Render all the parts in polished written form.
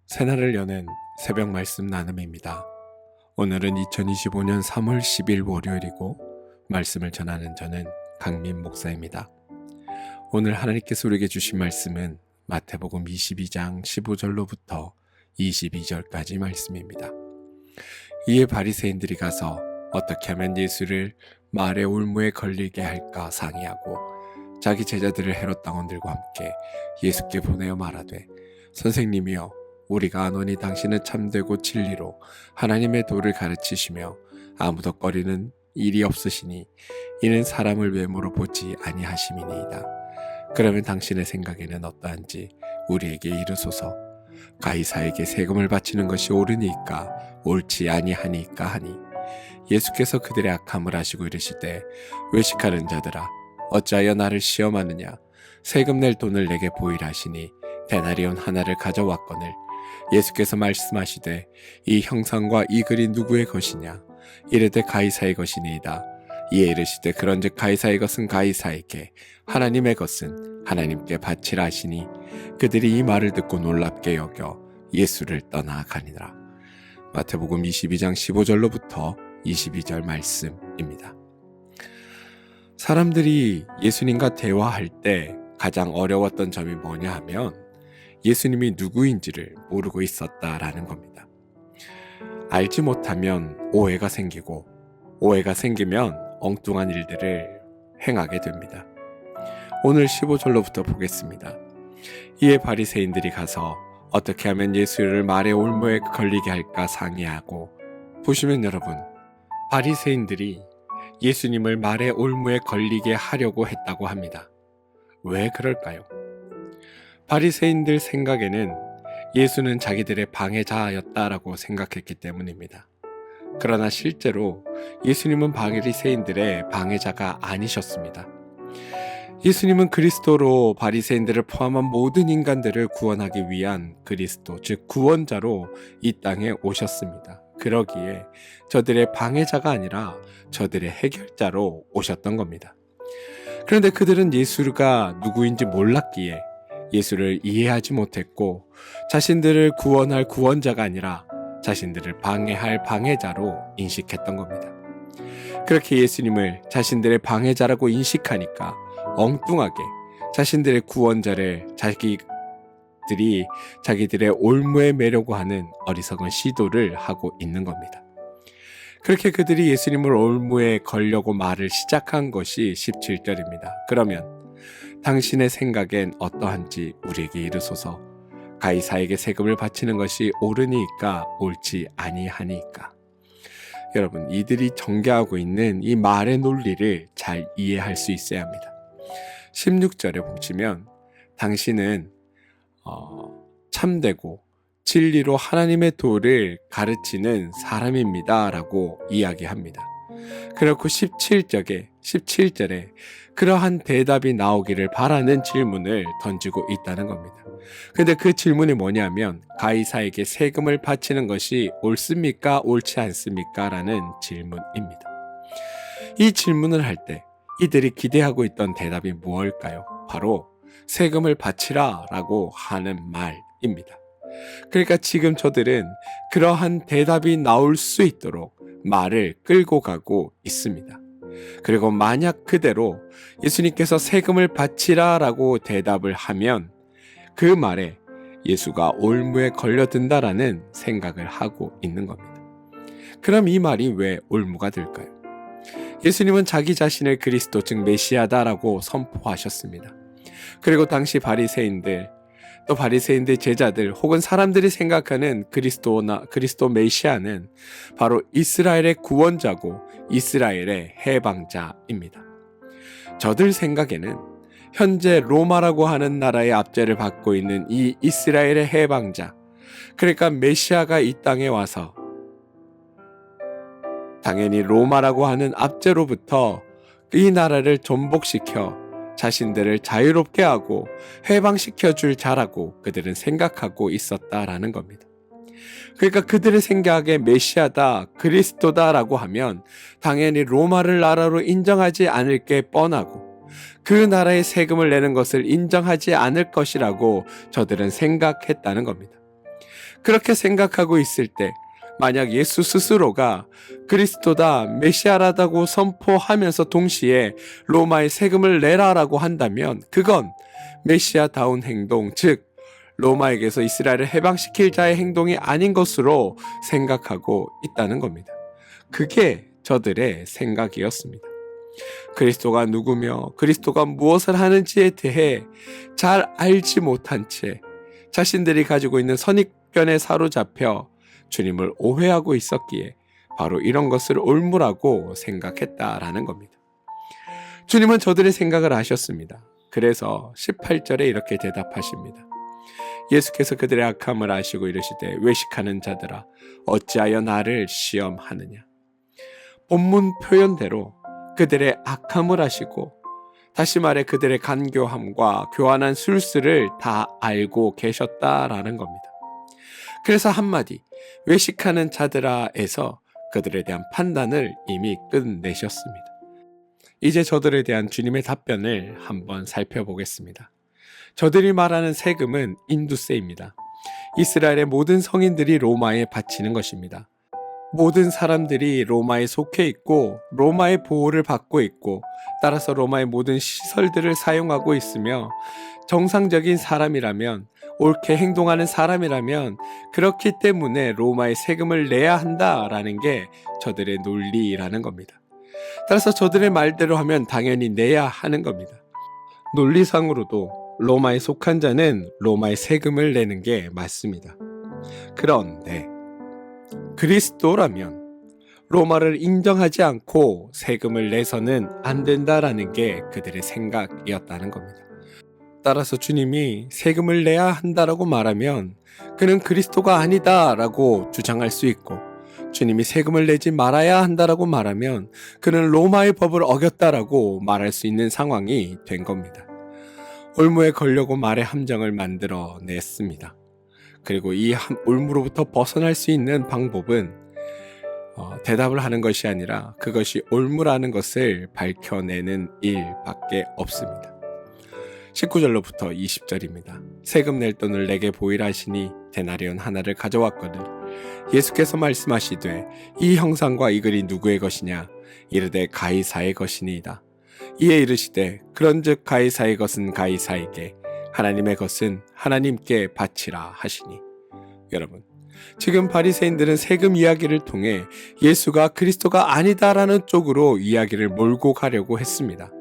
새날을 여는 새벽 말씀 나눔입니다. 오늘은 2025년 3월 10일 월요일이고 말씀을 전하는 저는 강민 목사입니다. 오늘 하나님께서 우리에게 주신 말씀은 마태복음 22장 15절로부터 22절까지 말씀입니다. 이에 바리새인들이 가서 어떻게 하면 예수를 말의 올무에 걸리게 할까 상의하고 자기 제자들을 헤롯 당원들과 함께 예수께 보내어 말하되, 선생님이여, 우리가 아노니 당신은 참되고 진리로 하나님의 도를 가르치시며 아무도 꺼리는 일이 없으시니 이는 사람을 외모로 보지 아니하심이니이다. 그러면 당신의 생각에는 어떠한지 우리에게 이르소서. 가이사에게 세금을 바치는 것이 옳으니까 옳지 아니하니까 하니, 예수께서 그들의 악함을 아시고 이르시되, 외식하는 자들아, 어찌하여 나를 시험하느냐? 세금 낼 돈을 내게 보이라 하시니 데나리온 하나를 가져왔거늘, 예수께서 말씀하시되, 이 형상과 이 글이 누구의 것이냐? 이르되 가이사의 것이니이다. 이에 이르시되, 그런즉 가이사의 것은 가이사에게, 하나님의 것은 하나님께 바치라 하시니, 그들이 이 말을 듣고 놀랍게 여겨 예수를 떠나가니라. 마태복음 22장 15절로부터 22절 말씀입니다. 사람들이 예수님과 대화할 때 가장 어려웠던 점이 뭐냐 하면 예수님이 누구인지를 모르고 있었다라는 겁니다. 알지 못하면 오해가 생기고, 오해가 생기면 엉뚱한 일들을 행하게 됩니다. 오늘 15절로부터 보겠습니다. 이에 바리새인들이 가서 어떻게 하면 예수를 말의 올무에 걸리게 할까 상의하고, 보시면 여러분, 바리새인들이 예수님을 말의 올무에 걸리게 하려고 했다고 합니다. 왜 그럴까요? 바리새인들 생각에는 예수는 자기들의 방해자였다라고 생각했기 때문입니다. 그러나 실제로 예수님은 바리새인들의 방해자가 아니셨습니다. 예수님은 그리스도로 바리새인들을 포함한 모든 인간들을 구원하기 위한 그리스도, 즉 구원자로 이 땅에 오셨습니다. 그러기에 저들의 방해자가 아니라 저들의 해결자로 오셨던 겁니다. 그런데 그들은 예수가 누구인지 몰랐기에 예수를 이해하지 못했고, 자신들을 구원할 구원자가 아니라 자신들을 방해할 방해자로 인식했던 겁니다. 그렇게 예수님을 자신들의 방해자라고 인식하니까 엉뚱하게 자신들의 구원자를 자기들의 올무에 매려고 하는 어리석은 시도를 하고 있는 겁니다. 그렇게 그들이 예수님을 올무에 걸려고 말을 시작한 것이 17절입니다. 그러면 당신의 생각엔 어떠한지 우리에게 이르소서. 가이사에게 세금을 바치는 것이 옳으니까 옳지 아니하니까. 여러분, 이들이 전개하고 있는 이 말의 논리를 잘 이해할 수 있어야 합니다. 16절에 보시면 당신은 참되고 진리로 하나님의 도를 가르치는 사람입니다 라고 이야기합니다. 그렇고 17절에 그러한 대답이 나오기를 바라는 질문을 던지고 있다는 겁니다. 근데 그 질문이 뭐냐면, 가이사에게 세금을 바치는 것이 옳습니까? 옳지 않습니까? 라는 질문입니다. 이 질문을 할 때 이들이 기대하고 있던 대답이 무엇일까요? 바로 세금을 바치라 라고 하는 말입니다. 그러니까 지금 저들은 그러한 대답이 나올 수 있도록 말을 끌고 가고 있습니다. 그리고 만약 그대로 예수님께서 세금을 바치라 라고 대답을 하면 그 말에 예수가 올무에 걸려든다라는 생각을 하고 있는 겁니다. 그럼 이 말이 왜 올무가 될까요? 예수님은 자기 자신을 그리스도, 즉 메시아다라고 선포하셨습니다. 그리고 당시 바리새인들, 또 바리새인들 제자들, 혹은 사람들이 생각하는 그리스도 메시아는 바로 이스라엘의 구원자고 이스라엘의 해방자입니다. 저들 생각에는 현재 로마라고 하는 나라의 압제를 받고 있는 이 이스라엘의 해방자, 그러니까 메시아가 이 땅에 와서 당연히 로마라고 하는 압제로부터 이 나라를 전복시켜 자신들을 자유롭게 하고 해방시켜 줄 자라고 그들은 생각하고 있었다라는 겁니다. 그러니까 그들의 생각에 메시아다, 그리스도다라고 하면 당연히 로마를 나라로 인정하지 않을 게 뻔하고, 그 나라의 세금을 내는 것을 인정하지 않을 것이라고 저들은 생각했다는 겁니다. 그렇게 생각하고 있을 때 만약 예수 스스로가 그리스도다 메시아라다고 선포하면서 동시에 로마의 세금을 내라라고 한다면 그건 메시아다운 행동, 즉 로마에게서 이스라엘을 해방시킬 자의 행동이 아닌 것으로 생각하고 있다는 겁니다. 그게 저들의 생각이었습니다. 그리스도가 누구며 그리스도가 무엇을 하는지에 대해 잘 알지 못한 채 자신들이 가지고 있는 선입견에 사로잡혀 주님을 오해하고 있었기에 바로 이런 것을 올무라고 생각했다라는 겁니다. 주님은 저들의 생각을 아셨습니다. 그래서 18절에 이렇게 대답하십니다. 예수께서 그들의 악함을 아시고 이르시되 외식하는 자들아 어찌하여 나를 시험하느냐. 본문 표현대로 그들의 악함을 아시고 다시 말해 그들의 간교함과 교환한 술수를 다 알고 계셨다라는 겁니다. 그래서 한마디 외식하는 자들아에서 그들에 대한 판단을 이미 끝내셨습니다. 이제 저들에 대한 주님의 답변을 한번 살펴보겠습니다. 저들이 말하는 세금은 인두세입니다. 이스라엘의 모든 성인들이 로마에 바치는 것입니다. 모든 사람들이 로마에 속해 있고 로마의 보호를 받고 있고 따라서 로마의 모든 시설들을 사용하고 있으며 정상적인 사람이라면 옳게 행동하는 사람이라면 그렇기 때문에 로마의 세금을 내야 한다라는 게 저들의 논리라는 겁니다. 따라서 저들의 말대로 하면 당연히 내야 하는 겁니다. 논리상으로도 로마에 속한 자는 로마의 세금을 내는 게 맞습니다. 그런데 그리스도라면 로마를 인정하지 않고 세금을 내서는 안 된다라는 게 그들의 생각이었다는 겁니다. 따라서 주님이 세금을 내야 한다라고 말하면 그는 그리스도가 아니다라고 주장할 수 있고 주님이 세금을 내지 말아야 한다라고 말하면 그는 로마의 법을 어겼다라고 말할 수 있는 상황이 된 겁니다. 올무에 걸려고 말의 함정을 만들어 냈습니다. 그리고 이 올무로부터 벗어날 수 있는 방법은 대답을 하는 것이 아니라 그것이 올무라는 것을 밝혀내는 일밖에 없습니다. 19절로부터 20절입니다. 세금 낼 돈을 내게 보이라 하시니 데나리온 하나를 가져왔거늘 예수께서 말씀하시되 이 형상과 이 글이 누구의 것이냐 이르되 가이사의 것이니이다. 이에 이르시되 그런즉 가이사의 것은 가이사에게 하나님의 것은 하나님께 바치라 하시니. 여러분, 지금 바리새인들은 세금 이야기를 통해 예수가 그리스도가 아니다라는 쪽으로 이야기를 몰고 가려고 했습니다.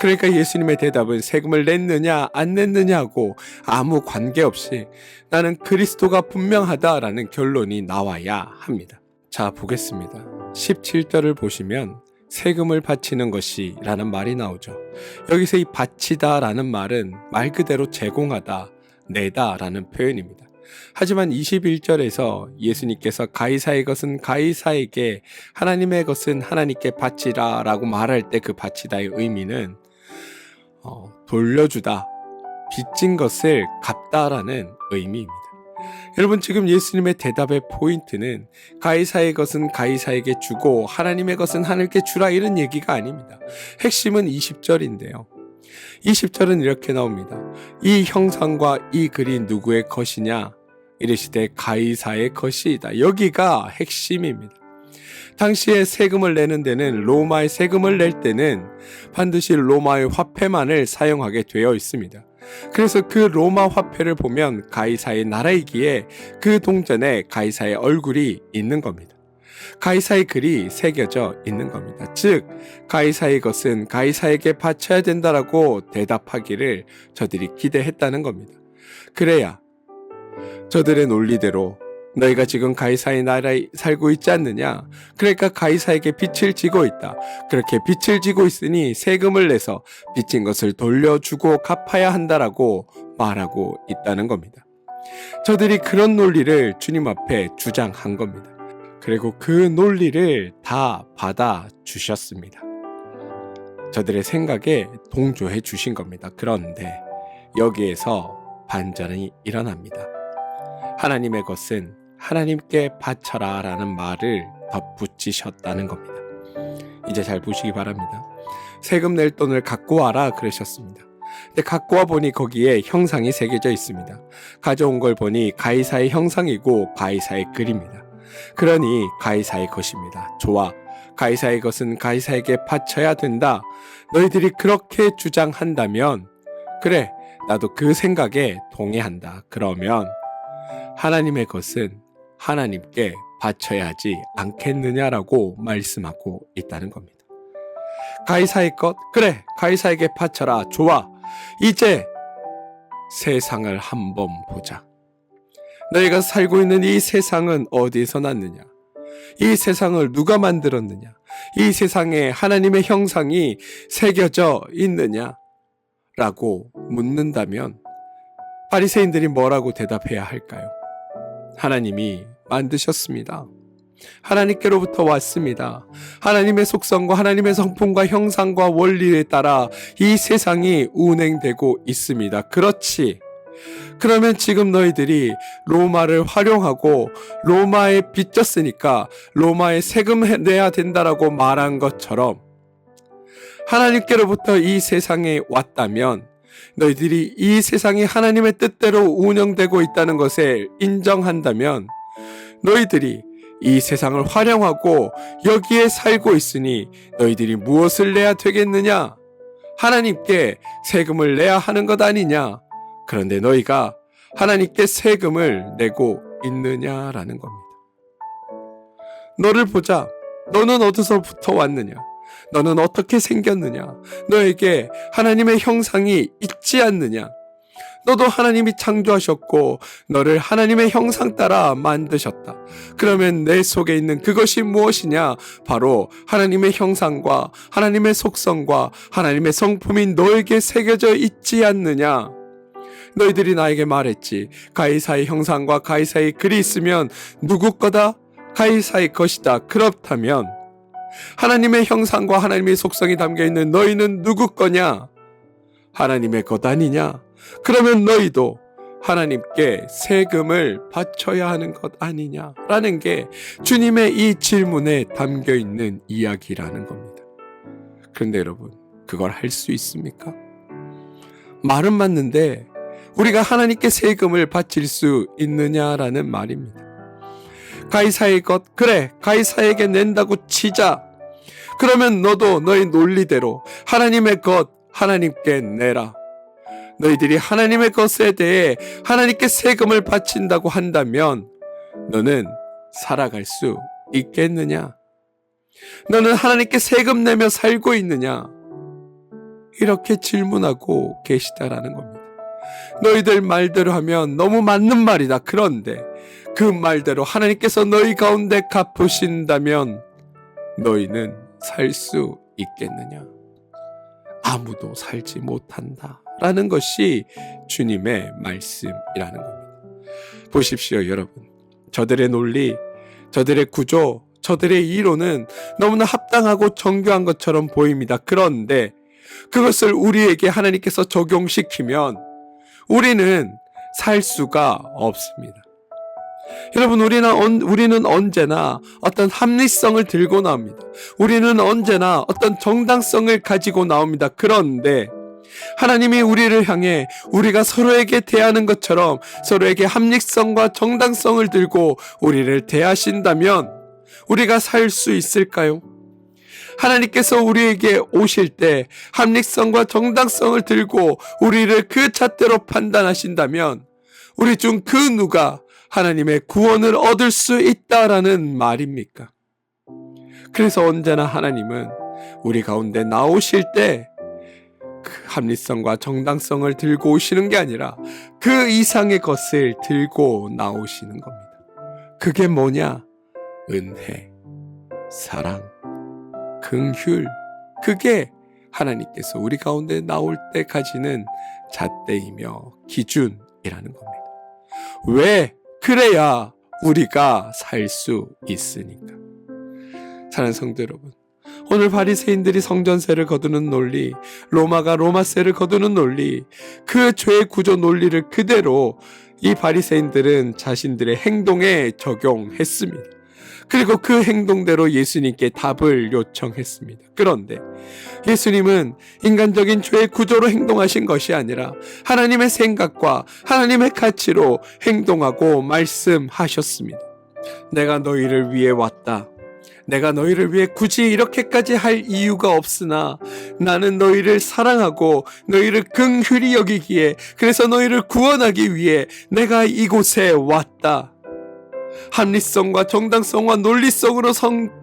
그러니까 예수님의 대답은 세금을 냈느냐 안 냈느냐고 아무 관계없이 나는 그리스도가 분명하다라는 결론이 나와야 합니다. 자, 보겠습니다. 17절을 보시면 세금을 바치는 것이 라는 말이 나오죠. 여기서 이 바치다 라는 말은 말 그대로 제공하다, 내다 라는 표현입니다. 하지만 21절에서 예수님께서 가이사의 것은 가이사에게 하나님의 것은 하나님께 바치라 라고 말할 때 그 바치다의 의미는 돌려주다, 빚진 것을 갚다라는 의미입니다. 여러분, 지금 예수님의 대답의 포인트는 가이사의 것은 가이사에게 주고 하나님의 것은 하나님께 주라 이런 얘기가 아닙니다. 핵심은 20절인데요. 20절은 이렇게 나옵니다. 이 형상과 이 글이 누구의 것이냐? 이르시되 가이사의 것이다. 여기가 핵심입니다. 당시에 세금을 내는 데는 로마의 세금을 낼 때는 반드시 로마의 화폐만을 사용하게 되어 있습니다. 그래서 그 로마 화폐를 보면 가이사의 나라이기에 그 동전에 가이사의 얼굴이 있는 겁니다. 가이사의 글이 새겨져 있는 겁니다. 즉 가이사의 것은 가이사에게 바쳐야 된다라고 대답하기를 저들이 기대했다는 겁니다. 그래야 저들의 논리대로 너희가 지금 가이사의 나라에 살고 있지 않느냐? 그러니까 가이사에게 빚을 지고 있다. 그렇게 빚을 지고 있으니 세금을 내서 빚진 것을 돌려주고 갚아야 한다라고 말하고 있다는 겁니다. 저들이 그런 논리를 주님 앞에 주장한 겁니다. 그리고 그 논리를 다 받아주셨습니다. 저들의 생각에 동조해 주신 겁니다. 그런데 여기에서 반전이 일어납니다. 하나님의 것은 하나님께 바쳐라 라는 말을 덧붙이셨다는 겁니다. 이제 잘 보시기 바랍니다. 세금 낼 돈을 갖고 와라 그러셨습니다. 근데 갖고 와 보니 거기에 형상이 새겨져 있습니다. 가져온 걸 보니 가이사의 형상이고 가이사의 글입니다. 그러니 가이사의 것입니다. 좋아. 가이사의 것은 가이사에게 바쳐야 된다. 너희들이 그렇게 주장한다면 그래, 나도 그 생각에 동의한다. 그러면 하나님의 것은 하나님께 바쳐야 하지 않겠느냐라고 말씀하고 있다는 겁니다. 가이사의 것, 그래, 가이사에게 바쳐라. 좋아. 이제 세상을 한번 보자. 너희가 살고 있는 이 세상은 어디서 났느냐? 이 세상을 누가 만들었느냐? 이 세상에 하나님의 형상이 새겨져 있느냐? 라고 묻는다면 바리새인들이 뭐라고 대답해야 할까요? 하나님이 만드셨습니다. 하나님께로부터 왔습니다. 하나님의 속성과 하나님의 성품과 형상과 원리에 따라 이 세상이 운행되고 있습니다. 그렇지. 그러면 지금 너희들이 로마를 활용하고 로마에 빚졌으니까 로마에 세금 내야 된다라고 말한 것처럼 하나님께로부터 이 세상에 왔다면 너희들이 이 세상이 하나님의 뜻대로 운영되고 있다는 것을 인정한다면 너희들이 이 세상을 활용하고 여기에 살고 있으니 너희들이 무엇을 내야 되겠느냐? 하나님께 세금을 내야 하는 것 아니냐? 그런데 너희가 하나님께 세금을 내고 있느냐라는 겁니다. 너를 보자. 너는 어디서부터 왔느냐? 너는 어떻게 생겼느냐? 너에게 하나님의 형상이 있지 않느냐? 너도 하나님이 창조하셨고 너를 하나님의 형상 따라 만드셨다. 그러면 내 속에 있는 그것이 무엇이냐? 바로 하나님의 형상과 하나님의 속성과 하나님의 성품이 너에게 새겨져 있지 않느냐? 너희들이 나에게 말했지. 가이사의 형상과 가이사의 글이 있으면 누구 거다? 가이사의 것이다. 그렇다면 하나님의 형상과 하나님의 속성이 담겨있는 너희는 누구 거냐? 하나님의 것 아니냐? 그러면 너희도 하나님께 세금을 바쳐야 하는 것 아니냐라는 게 주님의 이 질문에 담겨있는 이야기라는 겁니다. 그런데 여러분, 그걸 할 수 있습니까? 말은 맞는데 우리가 하나님께 세금을 바칠 수 있느냐라는 말입니다. 가이사의 것, 그래, 가이사에게 낸다고 치자. 그러면 너도 너의 논리대로 하나님의 것 하나님께 내라. 너희들이 하나님의 것에 대해 하나님께 세금을 바친다고 한다면 너는 살아갈 수 있겠느냐? 너는 하나님께 세금 내며 살고 있느냐? 이렇게 질문하고 계시다라는 겁니다. 너희들 말대로 하면 너무 맞는 말이다. 그런데 그 말대로 하나님께서 너희 가운데 갚으신다면 너희는 살 수 있겠느냐? 아무도 살지 못한다 라는 것이 주님의 말씀이라는 겁니다. 보십시오, 여러분. 저들의 논리, 저들의 구조, 저들의 이론은 너무나 합당하고 정교한 것처럼 보입니다. 그런데 그것을 우리에게 하나님께서 적용시키면 우리는 살 수가 없습니다. 여러분, 우리는 언제나 어떤 합리성을 들고 나옵니다. 우리는 언제나 어떤 정당성을 가지고 나옵니다. 그런데 하나님이 우리를 향해 우리가 서로에게 대하는 것처럼 서로에게 합리성과 정당성을 들고 우리를 대하신다면 우리가 살 수 있을까요? 하나님께서 우리에게 오실 때 합리성과 정당성을 들고 우리를 그 잣대로 판단하신다면 우리 중 그 누가 하나님의 구원을 얻을 수 있다라는 말입니까? 그래서 언제나 하나님은 우리 가운데 나오실 때 그 합리성과 정당성을 들고 오시는 게 아니라 그 이상의 것을 들고 나오시는 겁니다. 그게 뭐냐? 은혜, 사랑, 긍휼. 그게 하나님께서 우리 가운데 나올 때 가지는 잣대이며 기준이라는 겁니다. 왜? 그래야 우리가 살 수 있으니까. 사랑하는 성도 여러분, 오늘 바리새인들이 성전세를 거두는 논리, 로마가 로마세를 거두는 논리, 그 죄의 구조 논리를 그대로 이 바리새인들은 자신들의 행동에 적용했습니다. 그리고 그 행동대로 예수님께 답을 요청했습니다. 그런데 예수님은 인간적인 죄의 구조로 행동하신 것이 아니라 하나님의 생각과 하나님의 가치로 행동하고 말씀하셨습니다. 내가 너희를 위해 왔다. 내가 너희를 위해 굳이 이렇게까지 할 이유가 없으나 나는 너희를 사랑하고 너희를 긍휼히 여기기에, 그래서 너희를 구원하기 위해 내가 이곳에 왔다. 합리성과 정당성과 논리성으로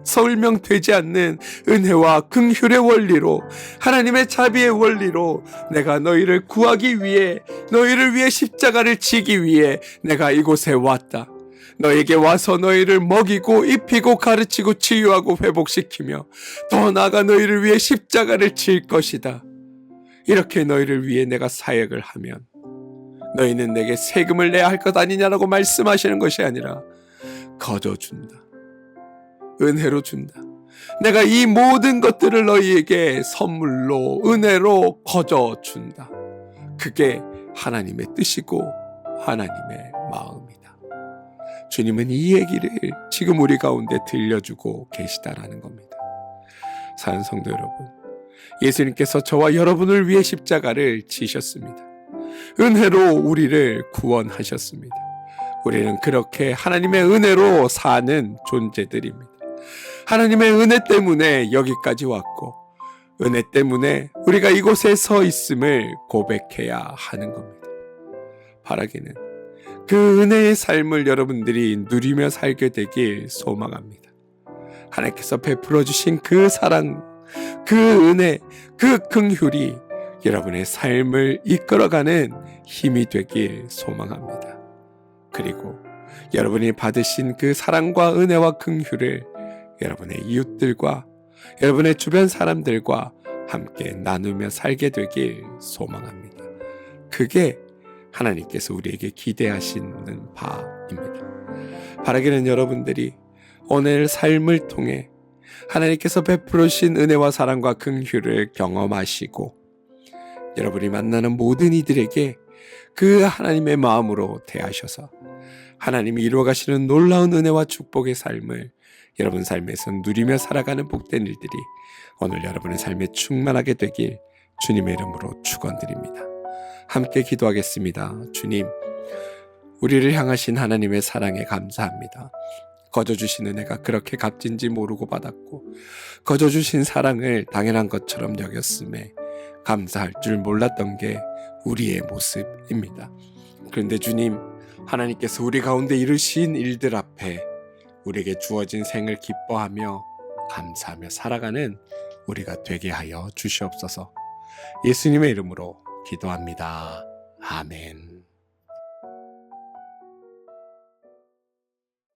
설명되지 않는 은혜와 긍휼의 원리로, 하나님의 자비의 원리로 내가 너희를 구하기 위해, 너희를 위해 십자가를 지기 위해 내가 이곳에 왔다. 너에게 와서 너희를 먹이고 입히고 가르치고 치유하고 회복시키며 더 나아가 너희를 위해 십자가를 질 것이다. 이렇게 너희를 위해 내가 사역을 하면 너희는 내게 세금을 내야 할 것 아니냐라고 말씀하시는 것이 아니라 거저 준다. 은혜로 준다. 내가 이 모든 것들을 너희에게 선물로, 은혜로 거저 준다. 그게 하나님의 뜻이고 하나님의 마음이다. 주님은 이 얘기를 지금 우리 가운데 들려주고 계시다라는 겁니다. 사랑하는 성도 여러분, 예수님께서 저와 여러분을 위해 십자가를 지셨습니다. 은혜로 우리를 구원하셨습니다. 우리는 그렇게 하나님의 은혜로 사는 존재들입니다. 하나님의 은혜 때문에 여기까지 왔고, 은혜 때문에 우리가 이곳에 서 있음을 고백해야 하는 겁니다. 바라기는 그 은혜의 삶을 여러분들이 누리며 살게 되길 소망합니다. 하나님께서 베풀어 주신 그 사랑, 그 은혜, 그 긍휼이 여러분의 삶을 이끌어가는 힘이 되길 소망합니다. 그리고 여러분이 받으신 그 사랑과 은혜와 긍휼을 여러분의 이웃들과 여러분의 주변 사람들과 함께 나누며 살게 되길 소망합니다. 그게 하나님께서 우리에게 기대하시는 바입니다. 바라기는 여러분들이 오늘 삶을 통해 하나님께서 베풀어 주신 은혜와 사랑과 긍휼을 경험하시고, 여러분이 만나는 모든 이들에게 그 하나님의 마음으로 대하셔서 하나님이 이루어가시는 놀라운 은혜와 축복의 삶을 여러분 삶에서 누리며 살아가는 복된 일들이 오늘 여러분의 삶에 충만하게 되길 주님의 이름으로 축원드립니다. 함께 기도하겠습니다. 주님, 우리를 향하신 하나님의 사랑에 감사합니다. 거저 주신 은혜가 그렇게 값진지 모르고 받았고, 거저 주신 사랑을 당연한 것처럼 여겼음에 감사할 줄 몰랐던 게 우리의 모습입니다. 그런데 주님, 하나님께서 우리 가운데 이루신 일들 앞에 우리에게 주어진 생을 기뻐하며 감사하며 살아가는 우리가 되게 하여 주시옵소서. 예수님의 이름으로 기도합니다. 아멘.